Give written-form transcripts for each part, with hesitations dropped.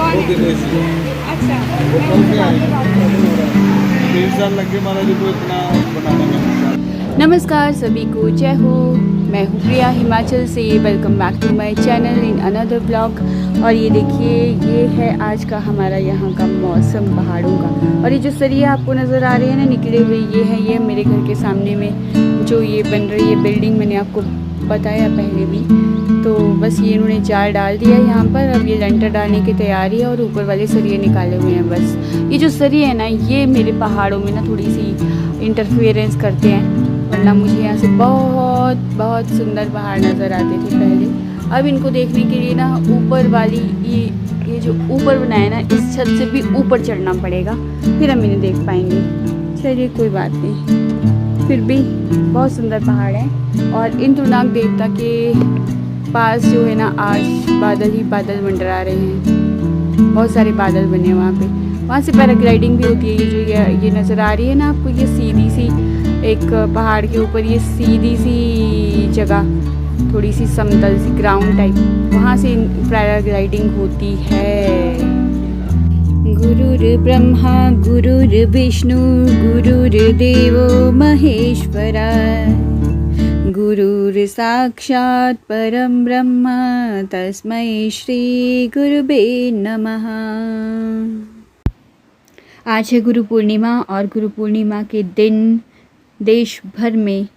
कौन वो है? दिनेश जी। अच्छा, वो मैं कल उनसे से बाद आए में बात करूँगी। 3 साल लग गए महाराज जी को इतना बनाने में। नमस्कार सभी को, जय हो। मैं हूँ प्रिया हिमाचल से। Welcome back to my channel in another blog. और ये देखिए, ये है आज का हमारा यहाँ का मौसम पहाड़ों का। और ये जो सरिये आपको नज़र आ रहे हैं ना निकले हुए, ये मेरे घर के सामने में जो ये बन रही है बिल्डिंग। मैंने आपको बताया पहले भी। तो बस ये इन्होंने जाल डाल दिया है यहाँ पर। अब ये लेंटर डालने की तैयारी है और ऊपर वाले सरिये निकाले हुए हैं। बस ये जो सरिये है ना, ये मेरे पहाड़ों में ना थोड़ी सी इंटरफेरेंस करते हैं, वरना मुझे यहाँ से बहुत बहुत सुंदर पहाड़ नज़र आते थे पहले। अब इनको देखने के लिए ना ऊपर वाली ये जो ऊपर बनाया ना, इस छत से भी ऊपर चढ़ना पड़ेगा, फिर हम इन्हें देख पाएंगे। चलिए कोई बात नहीं, फिर भी बहुत सुंदर पहाड़ है। और इंद्रनाग देवता के पास जो है ना, आज बादल ही बादल मंडरा रहे हैं। बहुत सारे बादल बने हैं वहाँ पे। वहाँ से पैराग्लाइडिंग भी होती है। ये जो ये नज़र आ रही है ना आपको, ये सीधी सी एक पहाड़ के ऊपर ये सीधी सी जगह, थोड़ी सी समतल सी ग्राउंड टाइप, वहाँ से पैराग्लाइडिंग होती है। गुरुर् ब्रह्मा गुरुर्विष्णु गुरुर्देवो महेश्वरा, गुरुर् साक्षात् परम ब्रह्म तस्मै श्री गुरुवे नमः। आज है गुरु पूर्णिमा और गुरु पूर्णिमा के दिन देश भर में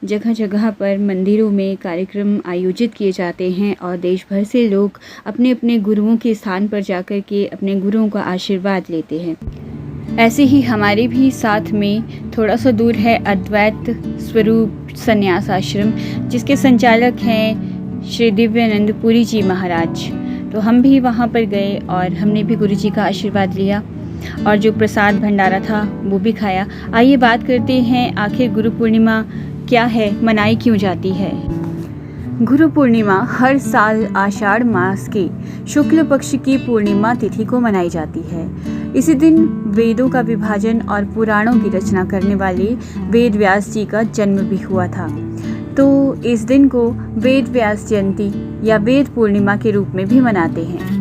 जगह जगह पर मंदिरों में कार्यक्रम आयोजित किए जाते हैं और देश भर से लोग अपने अपने गुरुओं के स्थान पर जाकर के अपने गुरुओं का आशीर्वाद लेते हैं। ऐसे ही हमारे भी साथ में थोड़ा सा दूर है अद्वैत स्वरूप संन्यास आश्रम, जिसके संचालक हैं श्री दिव्यानंद पुरी जी महाराज। तो हम भी वहाँ पर गए और हमने भी गुरु जी का आशीर्वाद लिया और जो प्रसाद भंडारा था वो भी खाया। आइए बात करते हैं, आखिर गुरु पूर्णिमा क्या है, मनाई क्यों जाती है। गुरु पूर्णिमा हर साल आषाढ़ मास के शुक्ल पक्ष की पूर्णिमा तिथि को मनाई जाती है। इसी दिन वेदों का विभाजन और पुराणों की रचना करने वाले वेद व्यास जी का जन्म भी हुआ था। तो इस दिन को वेद व्यास जयंती या वेद पूर्णिमा के रूप में भी मनाते हैं।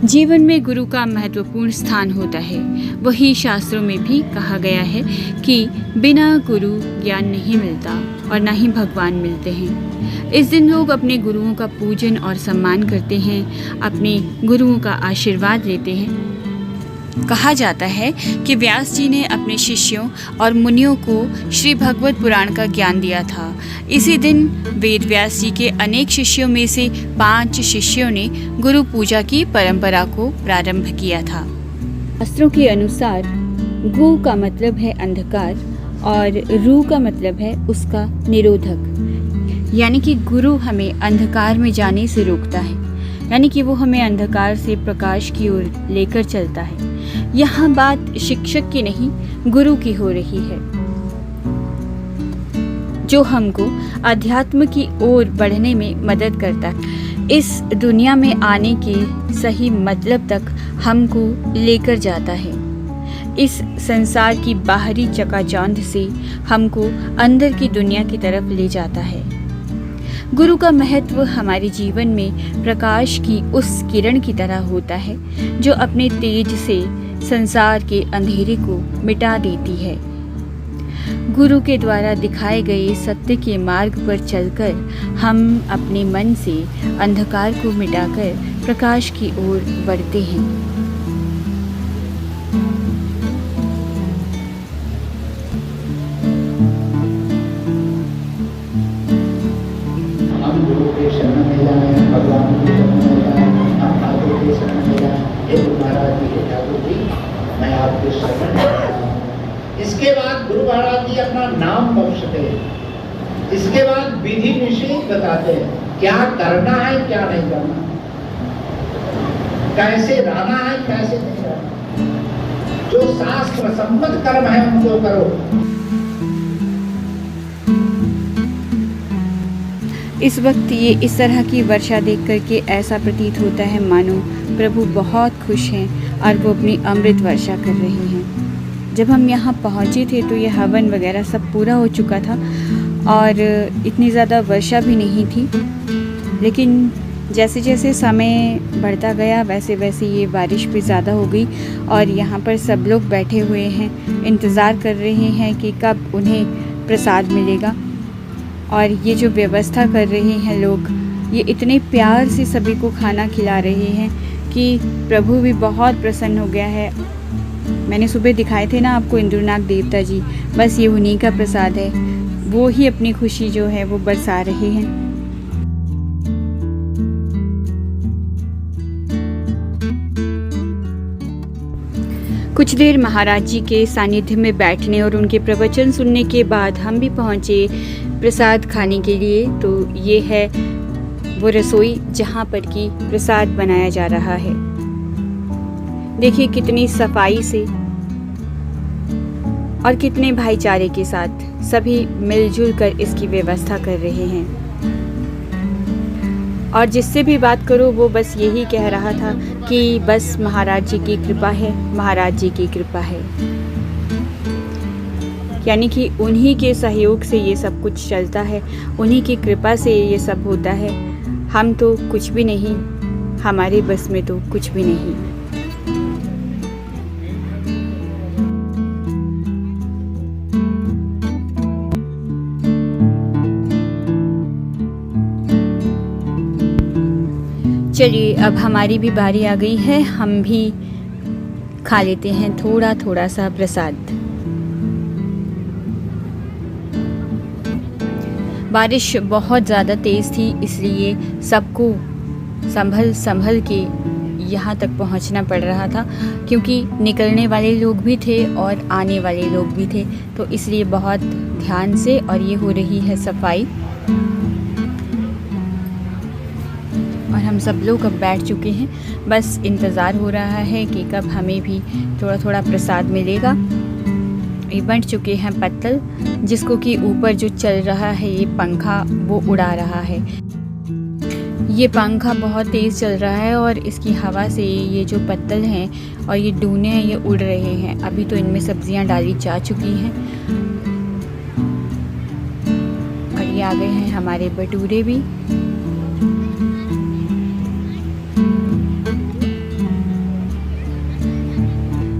जीवन में गुरु का महत्वपूर्ण स्थान होता है। वही शास्त्रों में भी कहा गया है कि बिना गुरु ज्ञान नहीं मिलता और ना ही भगवान मिलते हैं। इस दिन लोग अपने गुरुओं का पूजन और सम्मान करते हैं, अपने गुरुओं का आशीर्वाद लेते हैं। कहा जाता है कि व्यास जी ने अपने शिष्यों और मुनियों को श्री भगवत पुराण का ज्ञान दिया था। इसी दिन वेद व्यास जी के अनेक शिष्यों में से 5 शिष्यों ने गुरु पूजा की परंपरा को प्रारंभ किया था। शास्त्रों के अनुसार गु का मतलब है अंधकार और रू का मतलब है उसका निरोधक, यानी कि गुरु हमें अंधकार में जाने से रोकता है, यानी कि वो हमें अंधकार से प्रकाश की ओर लेकर चलता है। यहाँ बात शिक्षक की नहीं, गुरु की हो रही है, जो हमको अध्यात्म की ओर बढ़ने में मदद करता है। इस दुनिया में आने के सही मतलब तक हमको लेकर जाता है। इस संसार की बाहरी चकाचौंध से हमको अंदर की दुनिया की तरफ ले जाता है। गुरु का महत्व हमारे जीवन में प्रकाश की उस किरण की तरह होता है जो अपने तेज से संसार के अंधेरे को मिटा देती है। गुरु के द्वारा दिखाए गए सत्य के मार्ग पर चलकर हम अपने मन से अंधकार को मिटाकर प्रकाश की ओर बढ़ते हैं। हम गुरु के शरण में जाएं, भगवान के शरण में जाएं, हम ठाकुर के शरण में जाएं। हे गुरु महाराज जी, हे ठाकुर जी, मैं आपके शरण में आया हूं। इसके बाद गुरु महाराज जी अपना नाम बख्शते हैं। इसके बाद विधि निषेध बताते हैं, क्या करना है क्या नहीं करना, कैसे रहना है कैसे नहीं रहना। जो शास्त्र सम्मत कर्म है उनको करो। इस वक्त ये इस तरह की वर्षा देख करके ऐसा प्रतीत होता है मानो प्रभु बहुत खुश हैं और वो अपनी अमृत वर्षा कर रही हैं। जब हम यहाँ पहुँचे थे तो ये हवन वगैरह सब पूरा हो चुका था और इतनी ज़्यादा वर्षा भी नहीं थी, लेकिन जैसे जैसे समय बढ़ता गया वैसे वैसे ये बारिश भी ज़्यादा हो गई और यहाँ पर सब लोग बैठे हुए हैं, इंतज़ार कर रहे हैं कि कब उन्हें प्रसाद मिलेगा। और ये जो व्यवस्था कर रहे हैं लोग, ये इतने प्यार से सभी को खाना खिला रहे हैं कि प्रभु भी बहुत प्रसन्न हो गया है। मैंने सुबह दिखाए थे ना आपको इंद्रनाग देवता जी, बस ये उन्हीं का प्रसाद है, वो ही अपनी खुशी जो है वो बरसा रहे हैं। कुछ देर महाराज जी के सानिध्य में बैठने और उनके प्रवचन सुनने के बाद हम भी पहुँचे प्रसाद खाने के लिए। तो ये है वो रसोई जहाँ पर कि प्रसाद बनाया जा रहा है। देखिए कितनी सफाई से और कितने भाईचारे के साथ सभी मिलजुल कर इसकी व्यवस्था कर रहे हैं। और जिससे भी बात करो वो बस यही कह रहा था कि बस महाराज जी की कृपा है, महाराज जी की कृपा है, यानी कि उन्हीं के सहयोग से ये सब कुछ चलता है, उन्हीं की कृपा से ये सब होता है। हम तो कुछ भी नहीं, हमारे बस में तो कुछ भी नहीं। चलिए अब हमारी भी बारी आ गई है, हम भी खा लेते हैं थोड़ा थोड़ा सा प्रसाद। बारिश बहुत ज़्यादा तेज़ थी, इसलिए सबको संभल के यहाँ तक पहुँचना पड़ रहा था, क्योंकि निकलने वाले लोग भी थे और आने वाले लोग भी थे, तो इसलिए बहुत ध्यान से। और ये हो रही है सफाई और हम सब लोग अब बैठ चुके हैं, बस इंतज़ार हो रहा है कि कब हमें भी थोड़ा थोड़ा प्रसाद मिलेगा। ये बन चुके हैं पत्तल, जिसको कि ऊपर जो चल रहा है ये पंखा वो उड़ा रहा है। ये पंखा बहुत तेज़ चल रहा है और इसकी हवा से ये जो पत्तल हैं और ये डूने हैं ये उड़ रहे हैं। अभी तो इनमें सब्जियां डाली जा चुकी हैं और ये आ गए हैं हमारे भटूरे भी।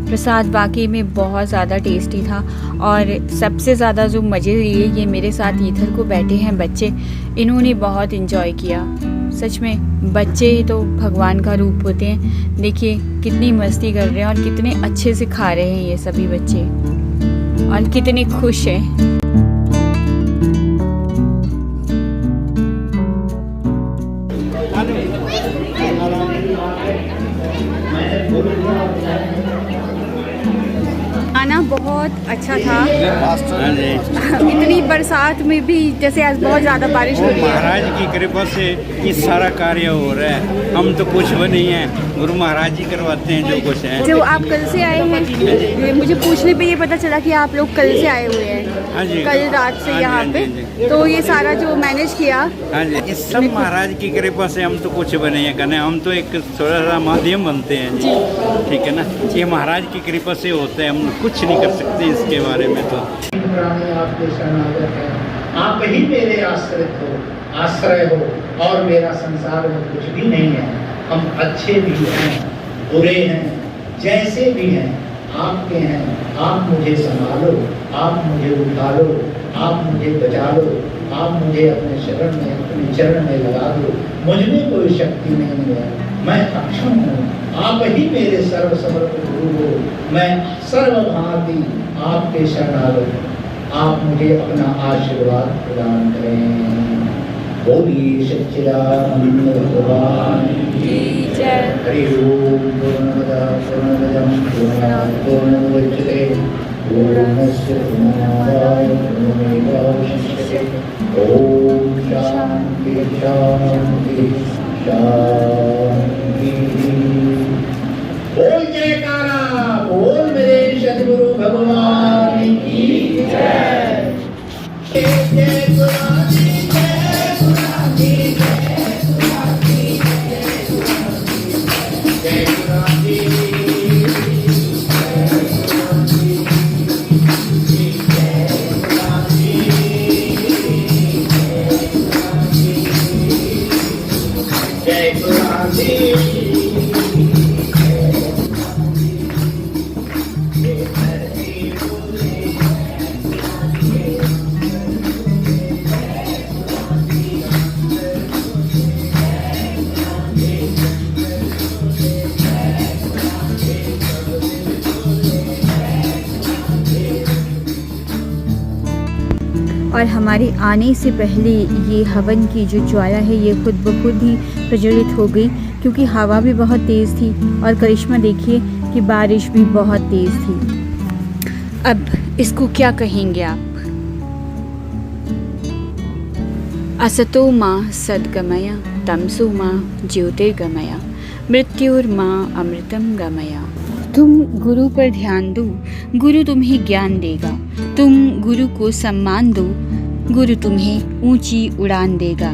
प्रसाद वाकई में बहुत ज़्यादा टेस्टी था और सबसे ज़्यादा जो मज़े लिए ये मेरे साथ इधर को बैठे हैं बच्चे, इन्होंने बहुत इन्जॉय किया। सच में बच्चे ही तो भगवान का रूप होते हैं। देखिए कितनी मस्ती कर रहे हैं और कितने अच्छे से खा रहे हैं ये सभी बच्चे और कितने खुश हैं। खाना बहुत अच्छा था। इतनी बरसात में भी, जैसे आज बहुत ज़्यादा बारिश हो रही है, महाराज की कृपा से ये सारा कार्य हो रहा है। हम तो कुछ भी नहीं है, गुरु महाराज जी करवाते हैं जो कुछ है। जो आप कल से आए हैं, मुझे पूछने पे ये पता चला कि आप लोग कल से आए हुए हैं। हाँ जी, कल रात से यहाँ पे, तो ये सारा जो मैनेज किया, हाँ जी, इस सब महाराज की कृपा से हम तो कुछ भी नहीं है करने, हम तो एक थोड़ा सा माध्यम बनते हैं जी, ठीक है ना। ये महाराज की कृपा से होता है, हम कुछ नहीं कर सकते इसके बारे में। तो आपके शरणागत है, आप ही मेरे आश्रित हो, आश्रय हो, और मेरा संसार में कुछ भी नहीं है। हम अच्छे भी हैं, बुरे हैं, जैसे भी हैं आपके हैं। आप मुझे संभालो, आप मुझे उठा लो, आप मुझे बचा लो, आप मुझे अपने शरण में, अपने चरण में लगा दो। मुझ में कोई शक्ति नहीं है, मैं अक्षम हूँ, आप ही मेरे सर्व समर्थ गुरु हो। मैं सर्वभारती आपके शरणागत, आप मुझे अपना आशीर्वाद प्रदान करें। बोलिए सच्चिदानंद भगवान की जय। हरि ओम। पूर्णमदः पूर्णमिदं पूर्णात् पूर्णमुदच्यते पूर्णस्य पूर्णमादाय पूर्णमेवावशिष्यते। ओम शांति शांति शांति। बोल जयकारा, बोल मेरे सद्गुरु भगवान की जय। जय गुरुनाथ। जय और हमारे आने से पहले ये हवन की जो ज्वाला है ये खुद ब खुद ही प्रज्वलित हो गई, क्योंकि हवा भी बहुत तेज़ थी और करिश्मा देखिए कि बारिश भी बहुत तेज़ थी। अब इसको क्या कहेंगे आप? असतो माँ सद्गमय तमसो माँ ज्योतिर्गमय मृत्युर्माँ अमृतम गमय। तुम गुरु पर ध्यान दो, गुरु तुम्हें ज्ञान देगा। तुम गुरु को सम्मान दो, गुरु तुम्हें ऊंची उड़ान देगा।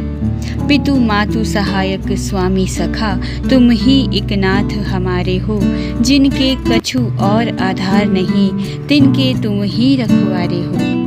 पितु मातु सहायक स्वामी सखा, तुम ही एक नाथ हमारे हो। जिनके कछु और आधार नहीं, तिनके तुम ही रखवारे हो।